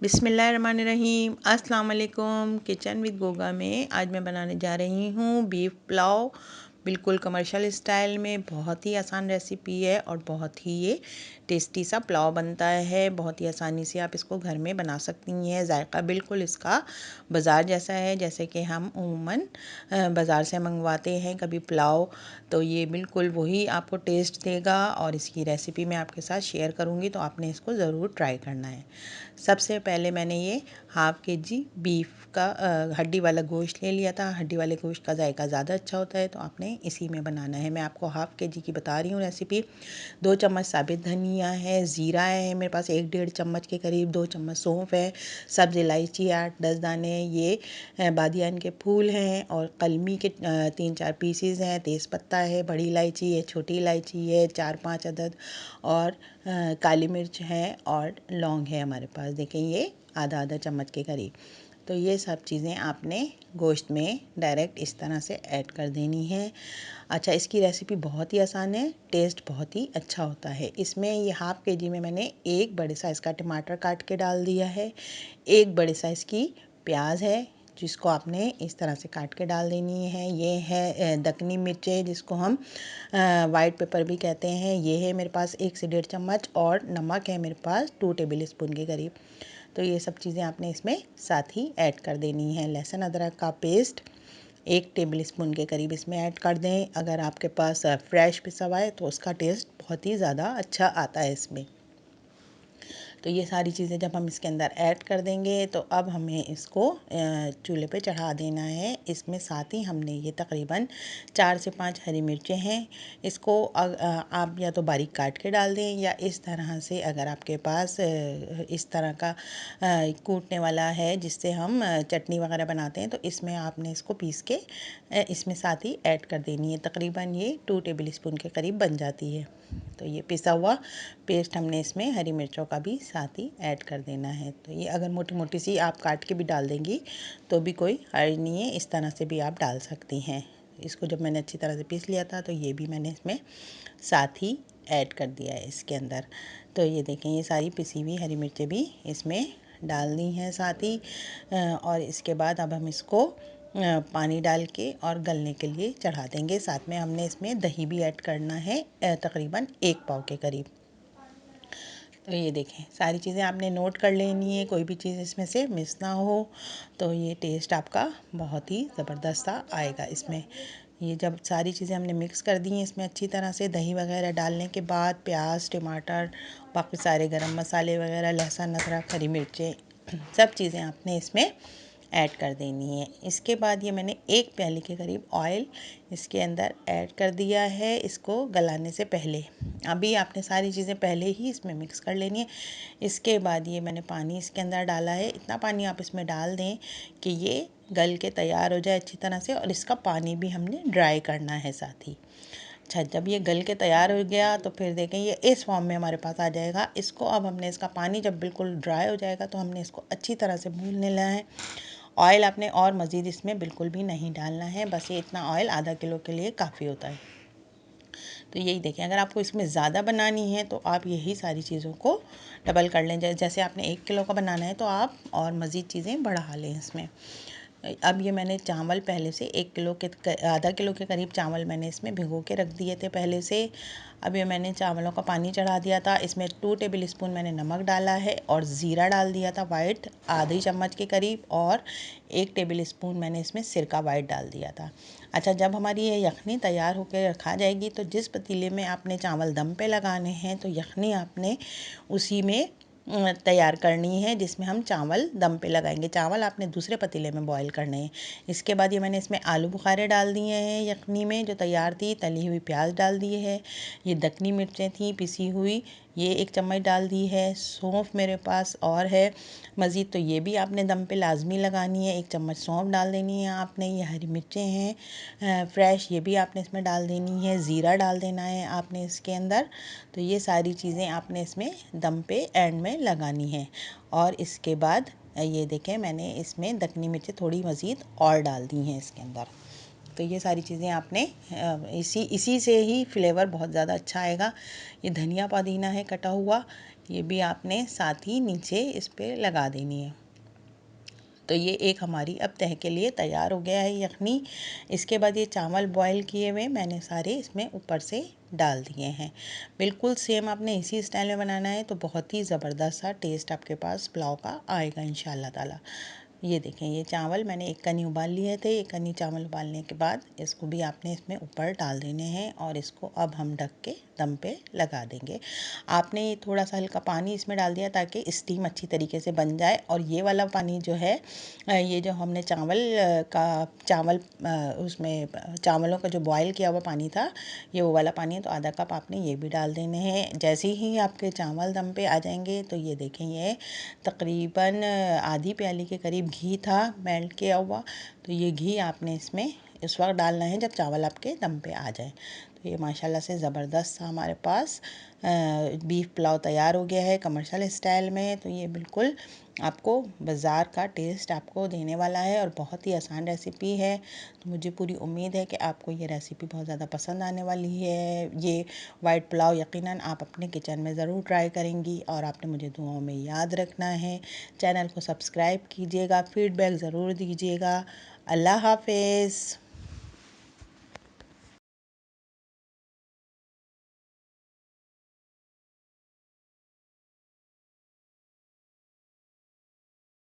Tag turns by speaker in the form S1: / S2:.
S1: बिस्मिल्लाहिर्रहमानिर्रहीम। अस्सलाम वालेकुम। किचन विद गोगा में आज मैं बनाने जा रही हूँ बीफ पुलाव, बिल्कुल कमर्शियल स्टाइल में। बहुत ही आसान रेसिपी है और बहुत ही ये टेस्टी सा पुलाव बनता है। बहुत ही आसानी से आप इसको घर में बना सकती हैं। जायका बिल्कुल इसका बाज़ार जैसा है, जैसे कि हम उमूमन बाज़ार से मंगवाते हैं कभी पुलाव, तो ये बिल्कुल वही आपको टेस्ट देगा। और इसकी रेसिपी मैं आपके साथ शेयर करूँगी, तो आपने इसको ज़रूर ट्राई करना है। सबसे पहले मैंने ये हाफ़ केजी बीफ का हड्डी वाला गोश्त ले लिया था। हड्डी वाले गोश्त का जायका ज़्यादा अच्छा होता है, तो आपने इसी में बनाना है। मैं आपको हाफ़ केजी की बता रही हूँ रेसिपी। 2 चम्मच साबित धनिया है, ज़ीरा है मेरे पास 1-1.5 चम्मच के करीब, 2 चम्मच सौंफ है, सब्ज़ इलायची 8-10 दाने, ये बादियान के फूल हैं, और कलमी के 3-4 पीसीज हैं, तेज़पत्ता है, बड़ी इलायची है, छोटी इलायची है 4-5 अदद, और काली मिर्च है, और लौंग है हमारे पास। देखें ये आधा चम्मच के करीब। तो ये सब चीज़ें आपने गोश्त में डायरेक्ट इस तरह से ऐड कर देनी है। अच्छा, इसकी रेसिपी बहुत ही आसान है, टेस्ट बहुत ही अच्छा होता है। इसमें ये हाफ़ केजी में मैंने एक बड़े साइज़ का टमाटर काट के डाल दिया है, एक बड़े साइज़ की प्याज है जिसको आपने इस तरह से काट के डाल देनी है। ये है दक्कनी मिर्चें, जिसको हम वाइट पेपर भी कहते हैं, ये है मेरे पास 1 से 1.5 चम्मच, और नमक है मेरे पास 2 टेबल स्पून के करीब। तो ये सब चीज़ें आपने इसमें साथ ही ऐड कर देनी है। लहसुन अदरक का पेस्ट 1 टेबल स्पून के करीब इसमें ऐड कर दें। अगर आपके पास फ्रेश पिसा हुआ है तो उसका टेस्ट बहुत ही ज़्यादा अच्छा आता है इसमें। तो ये सारी चीज़ें जब हम इसके अंदर ऐड कर देंगे, तो अब हमें इसको चूल्हे पे चढ़ा देना है। इसमें साथ ही हमने ये तकरीबन 4 से 5 हरी मिर्चें हैं। इसको आप या तो बारीक काट के डाल दें, या इस तरह से अगर आपके पास इस तरह का कूटने वाला है जिससे हम चटनी वगैरह बनाते हैं, तो इसमें आपने इसको पीस के इसमें साथ ही ऐड कर देनी है। तकरीबन ये 2 टेबल स्पून के करीब बन जाती है। तो ये पिसा हुआ पेस्ट हमने इसमें हरी मिर्चों का भी साथ ही ऐड कर देना है। तो ये अगर मोटी मोटी सी आप काट के भी डाल देंगी तो भी कोई हर्ज नहीं है, इस तरह से भी आप डाल सकती हैं। इसको जब मैंने अच्छी तरह से पीस लिया था, तो ये भी मैंने इसमें साथ ही ऐड कर दिया है इसके अंदर। तो ये देखें, ये सारी पिसी हुई हरी मिर्चें भी इसमें डालनी है साथ ही। और इसके बाद अब हम इसको पानी डाल के और गलने के लिए चढ़ा देंगे। साथ में हमने इसमें दही भी ऐड करना है, तकरीबन 1 पाव के करीब। तो ये देखें, सारी चीज़ें आपने नोट कर लेनी है, कोई भी चीज़ इसमें से मिस ना हो। तो ये टेस्ट आपका बहुत ही ज़बरदस्त सा आएगा इसमें। ये जब सारी चीज़ें हमने मिक्स कर दी हैं इसमें अच्छी तरह से, दही वगैरह डालने के बाद प्याज, टमाटर, बाकी सारे गरम मसाले वगैरह, लहसुन अदरक, हरी मिर्चें, सब चीज़ें आपने इसमें ऐड कर देनी है। इसके बाद ये मैंने 1 प्याली के करीब ऑयल इसके अंदर ऐड कर दिया है, इसको गलाने से पहले। अभी आपने सारी चीज़ें पहले ही इसमें मिक्स कर लेनी है। इसके बाद ये मैंने पानी इसके अंदर डाला है। इतना पानी आप इसमें डाल दें कि ये गल के तैयार हो जाए अच्छी तरह से, और इसका पानी भी हमने ड्राई करना है साथ ही। अच्छा, जब ये गल के तैयार हो गया, तो फिर देखें ये इस फॉर्म में हमारे पास आ जाएगा। इसको अब हमने, इसका पानी जब बिल्कुल ड्राई हो जाएगा, तो हमने इसको अच्छी तरह से भून लेना है। ऑयल आपने और मज़ीद इसमें बिल्कुल भी नहीं डालना है, बस ये इतना ऑयल आधा किलो के लिए काफ़ी होता है। तो यही देखें, अगर आपको इसमें ज़्यादा बनानी है तो आप यही सारी चीज़ों को डबल कर लें। जैसे आपने 1 किलो का बनाना है तो आप और मज़ीद चीज़ें बढ़ा लें इसमें। अब ये मैंने चावल पहले से 1 किलो के आधा किलो के करीब चावल मैंने इसमें भिगो के रख दिए थे पहले से। अब ये मैंने चावलों का पानी चढ़ा दिया था। इसमें 2 टेबल स्पून मैंने नमक डाला है, और ज़ीरा डाल दिया था वाइट आधी चम्मच के करीब, और 1 टेबल स्पून मैंने इसमें सिरका वाइट डाल दिया था। अच्छा, जब हमारी ये यखनी तैयार होकर रखा जाएगी, तो जिस पतीले में आपने चावल दम पे लगाने हैं, तो यखनी आपने उसी में तैयार करनी है जिसमें हम चावल दम पे लगाएंगे। चावल आपने दूसरे पतीले में बॉईल करने हैं। इसके बाद ये मैंने इसमें आलू बुखारे डाल दिए हैं यखनी में जो तैयार थी, तली हुई प्याज डाल दिए है, ये दक्कनी मिर्चें थी पिसी हुई, ये 1 चम्मच डाल दी है, सौंफ मेरे पास और है मज़ीद, तो ये भी आपने दम पे लाजमी लगानी है। 1 चम्मच सौंफ डाल देनी है आपने। ये हरी मिर्चें हैं फ्रेश, ये भी आपने इसमें डाल देनी है। ज़ीरा डाल देना है आपने इसके अंदर। तो ये सारी चीज़ें आपने इसमें दम पे एंड में लगानी है। और इसके बाद ये देखें, मैंने इसमें दक्कनी मिर्चें थोड़ी मज़ीद और डाल दी हैं इसके अंदर। तो ये सारी चीज़ें आपने इसी से ही फ्लेवर बहुत ज़्यादा अच्छा आएगा। ये धनिया पुदीना है कटा हुआ, ये भी आपने साथ ही नीचे इस पे लगा देनी है। तो ये एक हमारी अब तह के लिए तैयार हो गया है यखनी। इसके बाद ये चावल बॉईल किए हुए मैंने सारे इसमें ऊपर से डाल दिए हैं। बिल्कुल सेम आपने इसी स्टाइल में बनाना है तो बहुत ही ज़बरदस्त सा टेस्ट आपके पास पुलाव का आएगा इंशाल्लाह ताला। ये देखें, ये चावल मैंने एक कनी उबाल लिए थे। एक कनी चावल उबालने के बाद इसको भी आपने इसमें ऊपर डाल देने हैं और इसको अब हम ढक के दम पे लगा देंगे। आपने थोड़ा सा हल्का पानी इसमें डाल दिया ताकि स्टीम अच्छी तरीके से बन जाए। और ये वाला पानी जो है, ये जो हमने उसमें चावलों का जो बॉयल किया हुआ पानी था, ये वो वाला पानी है। तो आधा कप आपने ये भी डाल देने हैं। जैसे ही आपके चावल दम पे आ जाएंगे तो ये देखें, ये तकरीबन आधी प्याली के करीब घी था मेल्ट किया हुआ। तो ये घी आपने इसमें इस वक्त डालना है जब चावल आपके दम पे आ जाए। तो ये माशाल्लाह से ज़बरदस्त सा हमारे पास बीफ पुलाव तैयार हो गया है कमर्शियल स्टाइल में। तो ये बिल्कुल आपको बाज़ार का टेस्ट आपको देने वाला है और बहुत ही आसान रेसिपी है। तो मुझे पूरी उम्मीद है कि आपको ये रेसिपी बहुत ज़्यादा पसंद आने वाली है। ये वाइट पुलाव यकीनन आप अपने किचन में ज़रूर ट्राई करेंगी और आपने मुझे दुआओं में याद रखना है। चैनल को सब्सक्राइब कीजिएगा, फीडबैक ज़रूर दीजिएगा। अल्लाह हाफ़िज़।